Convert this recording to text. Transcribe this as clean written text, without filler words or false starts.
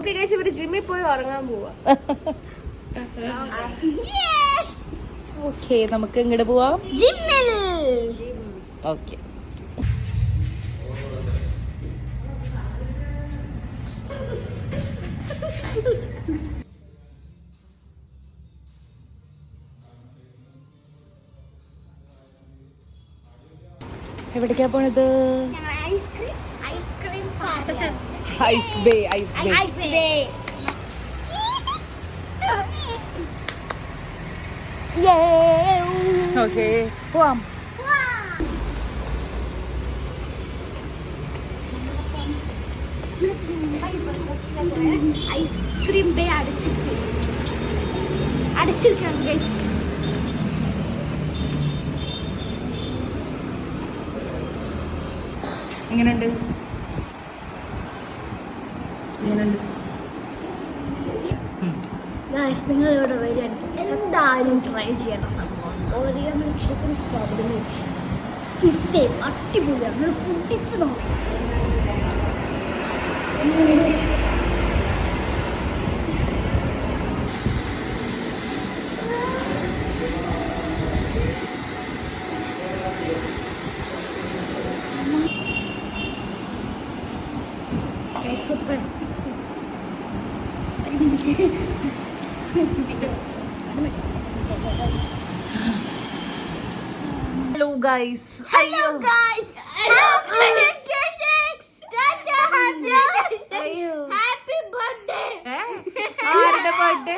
ഇവര് ജിമ്മിൽ പോയി ഉറങ്ങാൻ പോവാ. ഓക്കെ, നമുക്ക് ഇങ്ങോട്ട് പോവാം. ജിമ്മിൽ. ഓക്കെ. എവിടേക്കാ പോണത്? Ice bay. ഓക്കെ, പോവാം. ഐസ്ക്രീം ബേ അടച്ചിരിക്കാം ഗൈസ്. എങ്ങനെയുണ്ട്? നിങ്ങൾ ഇവിടെ വരികയാണെങ്കിൽ എന്തായാലും ട്രൈ ചെയ്യേണ്ട സംഭവം ഓറിയോ മിൽക്ക് ഷേക്കും സ്ട്രോബെറി മിൽക്ക് ഷേക്കും. ഇഷ്ടം അടിപൊളിയാണ്. നിങ്ങൾ പൊട്ടിച്ച് നോക്കാം. Super. Hello guys. Hello guys. Happy birthday. ആരുടെ ബർത്ത്ഡേ?